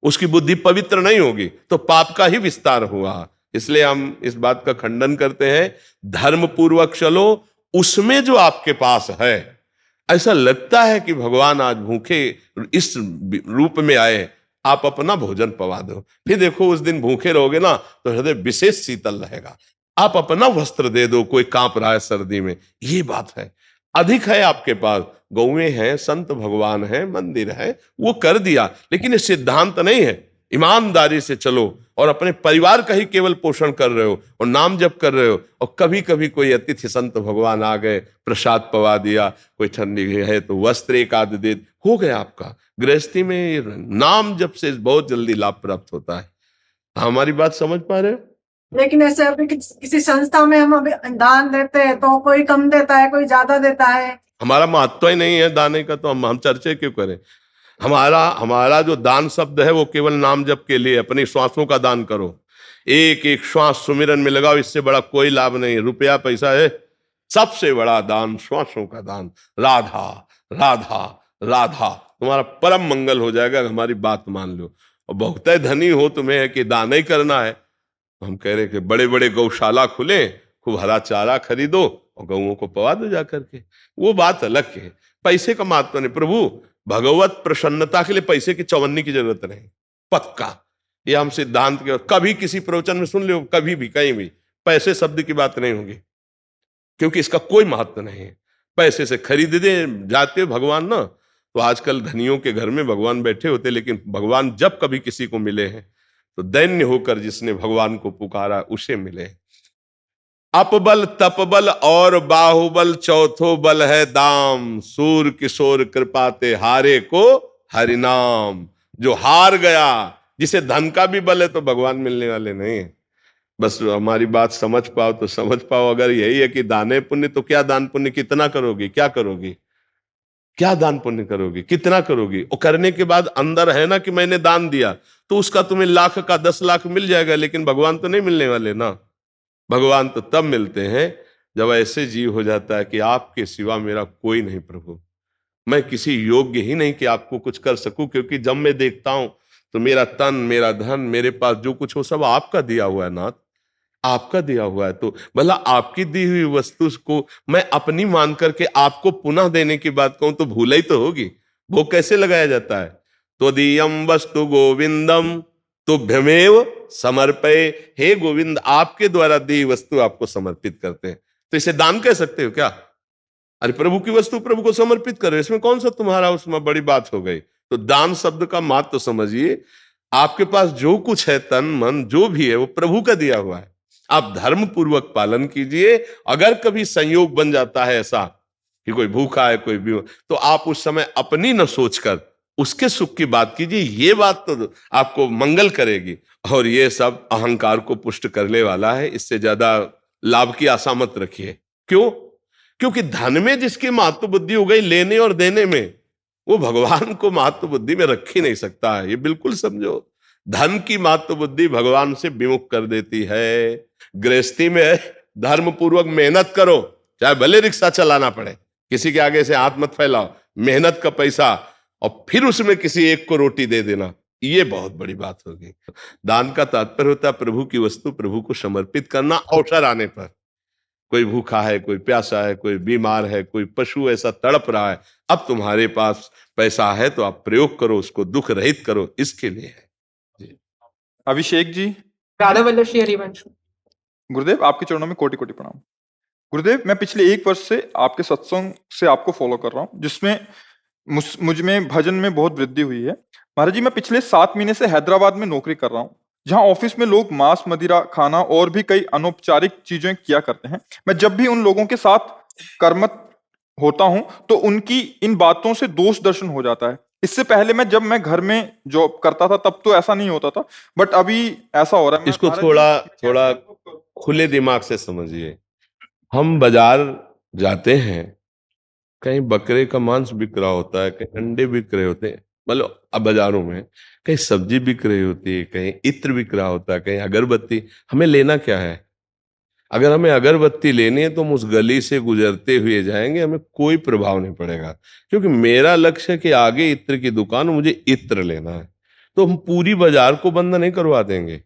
उसकी बुद्धि पवित्र नहीं होगी, तो पाप का ही विस्तार हुआ। इसलिए हम इस बात का खंडन करते हैं, धर्म पूर्वक चलो, उसमें जो आपके पास है। ऐसा लगता है कि भगवान आज भूखे इस रूप में आए, आप अपना भोजन पवा दो, फिर देखो उस दिन भूखे रहोगे ना तो हृदय विशेष शीतल रहेगा। आप अपना वस्त्र दे दो, कोई कांप रहा है सर्दी में, ये बात है। अधिक है आपके पास, गौएं हैं, संत भगवान हैं, मंदिर है, वो कर दिया, लेकिन ये सिद्धांत नहीं है। ईमानदारी से चलो और अपने परिवार का ही केवल पोषण कर रहे हो और नाम जप कर रहे हो। और कभी कभी कोई अतिथि संत भगवान आ गए, प्रसाद पवा दिया, कोई ठंडी है तो वस्त्र एक आध दे, हो गया आपका। गृहस्थी में नाम जप से बहुत जल्दी लाभ प्राप्त होता है। हमारी बात समझ पा रहे हो? लेकिन ऐसे अभी किसी संस्था में हम अभी दान देते हैं तो कोई कम देता है, कोई ज्यादा देता है। हमारा महत्व ही नहीं है दाने का, तो हम चर्चे क्यों करें? हमारा जो दान शब्द है वो केवल नाम जप के लिए। अपनी श्वासों का दान करो, एक एक श्वास सुमिरन में लगाओ, इससे बड़ा कोई लाभ नहीं। रुपया पैसा है, सबसे बड़ा दान श्वासों का दान। राधा राधा राधा, तुम्हारा परम मंगल हो जाएगा। हमारी बात मान लो। और बहुत धनी हो तुम्हें है कि दान ही करना है, हम कह रहे कि बड़े बड़े गौशाला खुले, खूब हरा चारा खरीदो और गौओं को पवा दो जाकर के, वो बात अलग है। पैसे का महत्व नहीं। प्रभु भगवत प्रसन्नता के लिए पैसे की चौवन्नी की जरूरत नहीं, पक्का। ये हम सिद्धांत के कभी किसी प्रवचन में सुन लो, कभी भी कहीं भी पैसे शब्द की बात नहीं होगी, क्योंकि इसका कोई महत्व नहीं है। पैसे से खरीद दे जाते भगवान ना, तो आजकल धनियों के घर में भगवान बैठे होते, लेकिन भगवान जब कभी किसी को मिले हैं तो दैन्य होकर जिसने भगवान को पुकारा उसे मिले। अपबल तपबल और बाहुबल, चौथो बल है दाम। सूर किशोर कृपाते हारे को हरिनाम। जो हार गया, जिसे धन का भी बल है तो भगवान मिलने वाले नहीं है। बस हमारी बात समझ पाओ तो समझ पाओ। अगर यही है कि दाने पुण्य, तो क्या दान पुण्य कितना करोगी, क्या करोगी, क्या दान पुण्य करोगी, कितना करोगी? और करने के बाद अंदर है ना कि मैंने दान दिया, तो उसका तुम्हें लाख का 10 लाख मिल जाएगा, लेकिन भगवान तो नहीं मिलने वाले ना। भगवान तो तब मिलते हैं जब ऐसे जीव हो जाता है कि आपके सिवा मेरा कोई नहीं प्रभु, मैं किसी योग्य ही नहीं कि आपको कुछ कर सकूं, क्योंकि जब मैं देखता हूं तो मेरा तन, मेरा धन, मेरे पास जो कुछ हो सब आपका दिया हुआ है नाथ, आपका दिया हुआ है। तो भला आपकी दी हुई वस्तु को मैं अपनी मान करके आपको पुनः देने की बात कहूं तो भूल ही तो होगी। वो कैसे लगाया जाता है? त्वदीयम वस्तु गोविंदम तुभ्यमेव समर्पये। हे गोविंद, आपके द्वारा दी वस्तु आपको समर्पित करते हैं। तो इसे दान कह सकते हो क्या? अरे प्रभु की वस्तु प्रभु को समर्पित करो, इसमें कौन सा तुम्हारा उसमें बड़ी बात हो गई? तो दान शब्द का मात तो समझिए, आपके पास जो कुछ है, तन मन जो भी है, वो प्रभु का दिया हुआ है। आप धर्म पूर्वक पालन कीजिए। अगर कभी संयोग बन जाता है ऐसा कि कोई भूखा है, कोई भी, तो आप उस समय अपनी न सोचकर उसके सुख की बात कीजिए। ये बात तो आपको मंगल करेगी। और ये सब अहंकार को पुष्ट करने वाला है। इससे ज्यादा लाभ की आशा मत रखिए। क्यों? क्योंकि धन में जिसकी महत्व बुद्धि हो गई लेने और देने में, वो भगवान को महत्व बुद्धि में रख ही नहीं सकता है। ये बिल्कुल समझो। धन की महत्व बुद्धि भगवान से विमुख कर देती है। गृहस्थी में धर्म पूर्वक मेहनत करो, चाहे भले रिक्शा चलाना पड़े, किसी के आगे से हाथ मत फैलाओ, मेहनत का पैसा, और फिर उसमें किसी एक को रोटी दे देना, ये बहुत बड़ी बात होगी। दान का तात्पर्य होता है प्रभु की वस्तु प्रभु को समर्पित करना। अवसर आने पर, कोई भूखा है, कोई प्यासा है, कोई बीमार है, कोई पशु ऐसा तड़प रहा है, अब तुम्हारे पास पैसा है तो आप प्रयोग करो, उसको दुख रहित करो, इसके लिए है। अभिषेक जी। राधा वल्लभ श्री हरिवंश। गुरुदेव, आपके चरणों में कोटि कोटि प्रणाम। गुरुदेव, मैं पिछले 1 वर्ष से आपके सत्संग से आपको फॉलो कर रहा हूँ, जिसमें मुझ में भजन में बहुत वृद्धि हुई है। महाराज जी, मैं पिछले 7 महीने से हैदराबाद में नौकरी कर रहा हूँ, जहाँ ऑफिस में लोग मांस, मदिरा खाना और भी कई अनौपचारिक चीजें किया करते हैं। मैं जब भी उन लोगों के साथ कर्मठ होता हूँ तो उनकी इन बातों से दोष दर्शन हो जाता है। इससे पहले जब मैं घर में जॉब करता था तब तो ऐसा नहीं होता था, बट अभी ऐसा हो रहा है। इसको थोड़ा खुले दिमाग से समझिए। हम बाजार जाते हैं, कहीं बकरे का मांस बिक रहा होता है, कहीं अंडे बिक रहे होते हैं, मतलब अब बाजारों में कहीं सब्जी बिक रही होती है, कहीं इत्र बिक रहा होता है, कहीं अगरबत्ती। हमें लेना क्या है? अगर हमें अगरबत्ती लेनी है तो हम उस गली से गुजरते हुए जाएंगे, हमें कोई प्रभाव नहीं पड़ेगा, क्योंकि मेरा लक्ष्य है कि आगे इत्र की दुकान, मुझे इत्र लेना है। तो हम पूरी बाजार को बंद नहीं करवा देंगे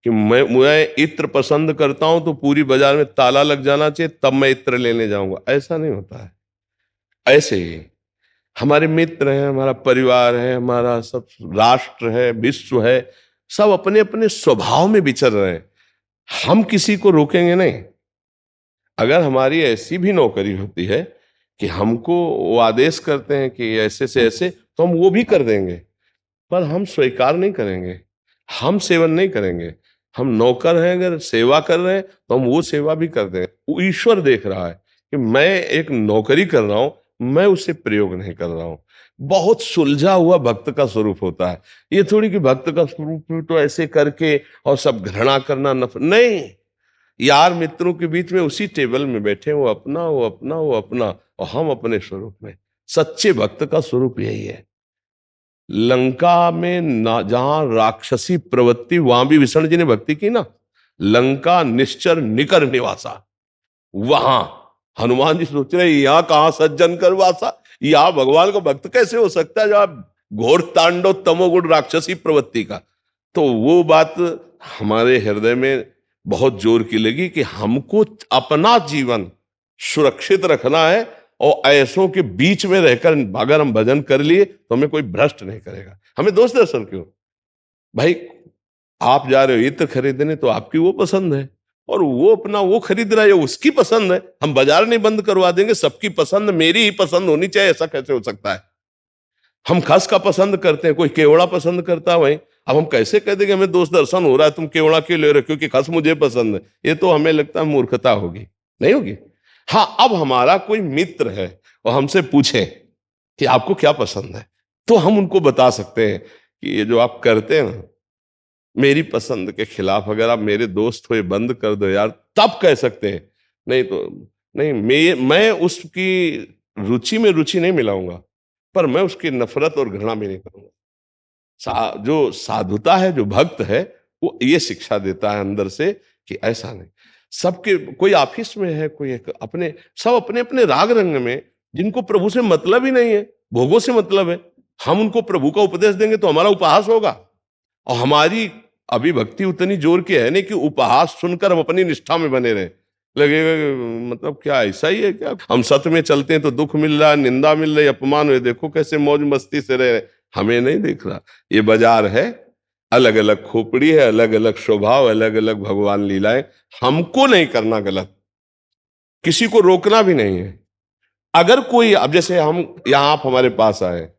कि मैं इत्र पसंद करता हूं तो पूरी बाजार में ताला लग जाना चाहिए तब मैं इत्र लेने जाऊंगा। ऐसा नहीं होता है। ऐसे ही हमारे मित्र हैं, हमारा परिवार है, हमारा सब राष्ट्र है, विश्व है, सब अपने अपने स्वभाव में विचर रहे हैं। हम किसी को रोकेंगे नहीं। अगर हमारी ऐसी भी नौकरी होती है कि हमको वो आदेश करते हैं कि ऐसे से ऐसे, तो हम वो भी कर देंगे, पर हम स्वीकार नहीं करेंगे, हम सेवन नहीं करेंगे। हम नौकर हैं, अगर सेवा कर रहे हैं तो हम वो सेवा भी कर देंगे। वो ईश्वर देख रहा है कि मैं एक नौकरी कर रहा हूं, मैं उसे प्रयोग नहीं कर रहा हूं। बहुत सुलझा हुआ भक्त का स्वरूप होता है। ये थोड़ी कि भक्त का स्वरूप तो ऐसे करके और सब घृणा करना, नहीं। यार मित्रों के बीच में उसी टेबल में बैठे, वो अपना वो अपना वो अपना, और हम अपने स्वरूप में। सच्चे भक्त का स्वरूप यही है। लंका में ना, जहां राक्षसी प्रवृत्ति, वहां भी विष्णु जी ने भक्ति की ना। लंका निश्चर निकर निवासा, वहां हनुमान जी सोच रहे यहां कहां सज्जन कर वासा, यहां भगवान का भक्त कैसे हो सकता है जहां घोर तांडव तमोगुण राक्षसी प्रवृत्ति का। तो वो बात हमारे हृदय में बहुत जोर की लगी कि हमको अपना जीवन सुरक्षित रखना है, और ऐसों के बीच में रहकर अगर हम भजन कर लिए तो हमें कोई भ्रष्ट नहीं करेगा। हमें दोष दर्शन क्यों? भाई आप जा रहे हो इत्र खरीदने तो आपकी वो पसंद है, और वो अपना वो खरीद रहा है, उसकी पसंद है। हम बाजार नहीं बंद करवा देंगे, सबकी पसंद मेरी ही पसंद होनी चाहिए, ऐसा कैसे हो सकता है? हम खस का पसंद करते हैं, कोई केवड़ा पसंद करता है वही। अब हम कैसे कह देंगे हमें दोष दर्शन हो रहा है, तुम केवड़ा क्यों ले रहे हो? क्योंकि खस मुझे पसंद है। ये तो हमें लगता है मूर्खता होगी, नहीं होगी। हाँ, अब हमारा कोई मित्र है और हमसे पूछे कि आपको क्या पसंद है, तो हम उनको बता सकते हैं कि ये जो आप करते हैं ना, मेरी पसंद के खिलाफ अगर आप मेरे दोस्त हो ये बंद कर दो यार, तब कह सकते हैं। नहीं तो नहीं, मैं उसकी रुचि में रुचि नहीं मिलाऊंगा, पर मैं उसकी नफरत और घृणा भी नहीं करूंगा। जो साधुता है, जो भक्त है, वो ये शिक्षा देता है अंदर से कि ऐसा नहीं। सबके, कोई ऑफिस में है, कोई अपने, सब अपने अपने राग रंग में, जिनको प्रभु से मतलब ही नहीं है, भोगों से मतलब है, हम उनको प्रभु का उपदेश देंगे तो हमारा उपहास होगा। और हमारी अभी भक्ति उतनी जोर की है नहीं कि उपहास सुनकर हम अपनी निष्ठा में बने रहे। लगेगा मतलब क्या ऐसा ही है क्या, हम सत्य में चलते हैं तो दुख मिल रहा है, निंदा मिल रही, अपमान हुए, देखो कैसे मौज मस्ती से रह रहे। हमें नहीं दिख रहा, ये बाजार है, अलग अलग खोपड़ी है, अलग अलग स्वभाव, अलग अलग भगवान लीलाएं। हमको नहीं करना गलत, किसी को रोकना भी नहीं है। अगर कोई, अब जैसे हम यहाँ आप हमारे पास आए,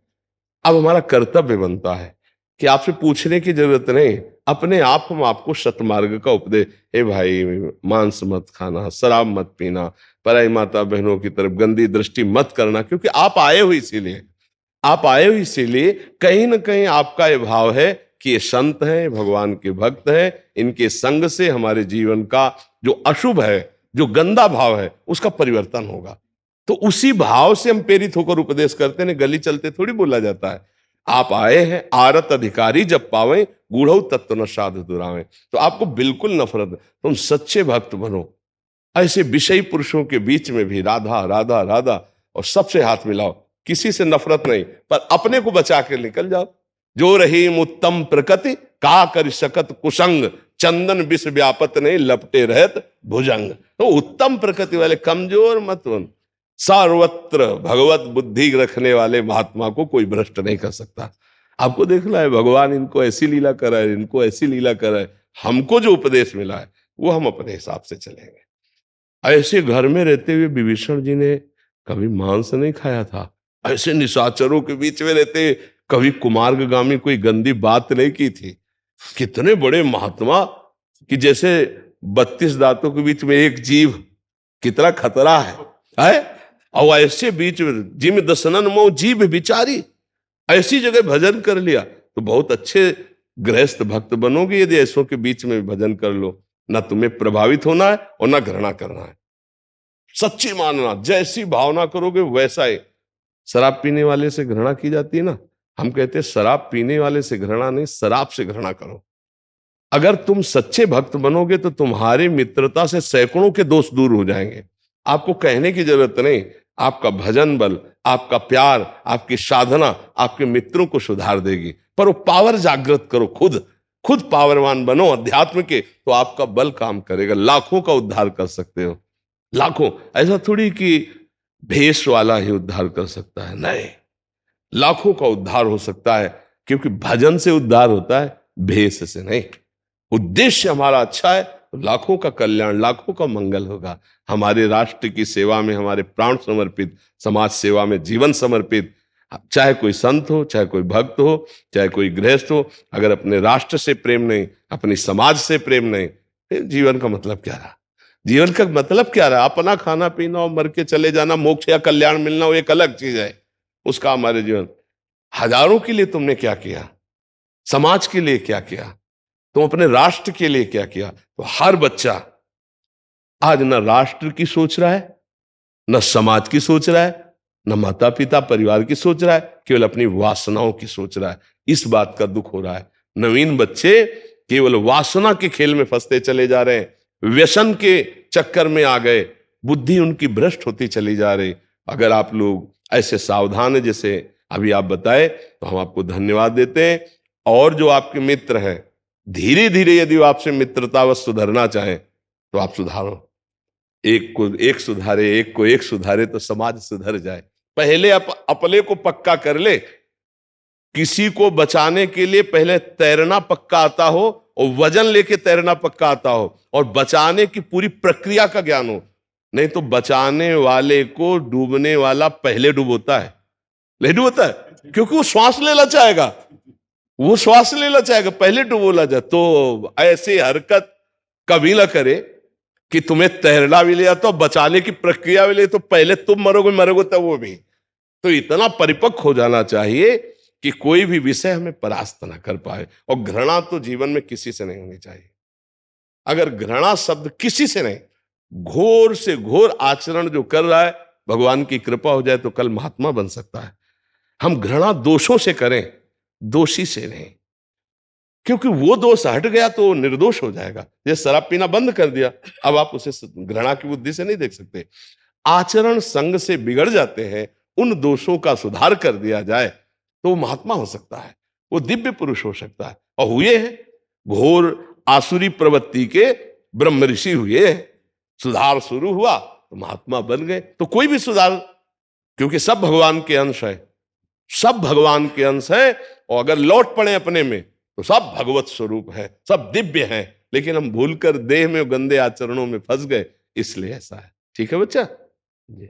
अब हमारा कर्तव्य बनता है कि आपसे पूछने की जरूरत नहीं, अपने आप हम आपको सतमार्ग का उपदेश, ए भाई मांस मत खाना, शराब मत पीना, पराई माता बहनों की तरफ गंदी दृष्टि मत करना, क्योंकि आप आए हो इसीलिए, आप आए हो इसीलिए। कहीं ना कहीं आपका ये भाव है कि ये संत हैं, भगवान के भक्त हैं, इनके संग से हमारे जीवन का जो अशुभ है, जो गंदा भाव है, उसका परिवर्तन होगा। तो उसी भाव से हम प्रेरित होकर उपदेश करते हैं, गली चलते थोड़ी बोला जाता है। आप आए हैं, आरत अधिकारी जब पावे, गूढ़ तत्व न साधु दुरावे। तो आपको बिल्कुल नफरत, तुम सच्चे भक्त बनो, ऐसे विषयी पुरुषों के बीच में भी राधा राधा राधा और सबसे हाथ मिलाओ, किसी से नफरत नहीं, पर अपने को बचा कर निकल जाओ। जो रहीम उत्तम प्रकृति, का कर सकत कुसंग, चंदन विष व्यापत नहीं, लपटे रहत भुजंग। तो उत्तम प्रकृति वाले, कमजोर मत बन। सर्वत्र भगवत बुद्धि रखने वाले महात्मा को कोई भ्रष्ट नहीं कर सकता। आपको देखना है, भगवान इनको ऐसी लीला कर रहा है, इनको ऐसी लीला कर रहा है। हमको जो उपदेश मिला है वो हम अपने हिसाब से चलेंगे। ऐसे घर में रहते हुए विभीषण जी ने कभी मांस नहीं खाया था, ऐसे निशाचरों के बीच में रहते कभी कुमार्गामी कोई गंदी बात नहीं की थी। कितने बड़े महात्मा कि जैसे 32 दांतों के बीच में एक जीव, कितना खतरा है? और ऐसे बीच में जिम दसनन मो जीव विचारी, ऐसी जगह भजन कर लिया तो बहुत अच्छे गृहस्थ भक्त बनोगे यदि ऐसों के बीच में भजन कर लो। ना तुम्हें प्रभावित होना है और ना घृणा करना है, सच्ची मानना, जैसी भावना करोगे वैसा ही। शराब पीने वाले से घृणा की जाती है ना, हम कहते हैं शराब पीने वाले से घृणा नहीं, शराब से घृणा करो। अगर तुम सच्चे भक्त बनोगे तो तुम्हारी मित्रता से सैकड़ों के दोष दूर हो जाएंगे। आपको कहने की जरूरत नहीं, आपका भजन बल, आपका प्यार, आपकी साधना आपके मित्रों को सुधार देगी। पर वो पावर जागृत करो, खुद पावरवान बनो अध्यात्म के, तो आपका बल काम करेगा, लाखों का उद्धार कर सकते हो। लाखों, ऐसा थोड़ी कि भेष वाला ही उद्धार कर सकता है, नहीं, लाखों का उद्धार हो सकता है, क्योंकि भजन से उद्धार होता है, भेष से नहीं। उद्देश्य हमारा अच्छा है, लाखों का कल्याण, लाखों का मंगल होगा। हमारे राष्ट्र की सेवा में हमारे प्राण समर्पित, समाज सेवा में जीवन समर्पित, चाहे कोई संत हो, चाहे कोई भक्त हो, चाहे कोई गृहस्थ हो, अगर अपने राष्ट्र से प्रेम नहीं, अपनी समाज से प्रेम नहीं, फिर जीवन का मतलब क्या रहा? जीवन का मतलब क्या रहा? अपना खाना पीना और मर के चले जाना, मोक्ष या कल्याण मिलना वो एक अलग चीज है, उसका हमारे जीवन। हजारों के लिए तुमने क्या किया, समाज के लिए क्या किया, तुम अपने राष्ट्र के लिए क्या किया? तो हर बच्चा आज न राष्ट्र की सोच रहा है, न समाज की सोच रहा है, न माता पिता परिवार की सोच रहा है, केवल अपनी वासनाओं की सोच रहा है। इस बात का दुख हो रहा है। नवीन बच्चे केवल वासना के खेल में फंसते चले जा रहे हैं, व्यसन के चक्कर में आ गए, बुद्धि उनकी भ्रष्ट होती चली जा रही। अगर आप लोग ऐसे सावधान है जैसे अभी आप बताए, तो हम आपको धन्यवाद देते हैं। और जो आपके मित्र हैं, धीरे धीरे यदि वो आपसे मित्रतावश सुधरना चाहें तो आप सुधारो। एक को एक सुधारे, एक को एक सुधारे तो समाज सुधर जाए। पहले अपने को पक्का कर ले। किसी को बचाने के लिए पहले तैरना पक्का आता हो और वजन लेके तैरना पक्का आता हो और बचाने की पूरी प्रक्रिया का ज्ञान हो। नहीं तो बचाने वाले को डूबने वाला पहले डूबोता है, नहीं डूबता है, क्योंकि वो श्वास लेना चाहेगा, वो श्वास लेना चाहेगा, पहले डुबोला जाए। तो ऐसी हरकत कभी ना करे कि तुम्हें तैरना भी ले आता हो, बचाने की प्रक्रिया भी ले, तो पहले तुम मरोगे तब वो भी। तो इतना परिपक्व हो जाना चाहिए कि कोई भी विषय हमें परास्त ना कर पाए। और घृणा तो जीवन में किसी से नहीं होनी चाहिए। अगर घृणा शब्द किसी से नहीं, घोर से घोर आचरण जो कर रहा है, भगवान की कृपा हो जाए तो कल महात्मा बन सकता है। हम घृणा दोषों से करें, दोषी से नहीं, क्योंकि वो दोष हट गया तो वो निर्दोष हो जाएगा। जैसे शराब पीना बंद कर दिया, अब आप उसे घृणा की बुद्धि से नहीं देख सकते। आचरण संग से बिगड़ जाते हैं, उन दोषों का सुधार कर दिया जाए तो वो महात्मा हो सकता है, वो दिव्य पुरुष हो सकता है। और हुए हैं, घोर आसुरी प्रवृत्ति के ब्रह्म ऋषि हुए हैं, सुधार शुरू हुआ तो महात्मा बन गए। तो कोई भी सुधार, क्योंकि सब भगवान के अंश है, सब भगवान के अंश है। और अगर लौट पड़े अपने में तो सब भगवत स्वरूप है, सब दिव्य है। लेकिन हम भूलकर देह में गंदे आचरणों में फंस गए, इसलिए ऐसा है। ठीक है बच्चा जी।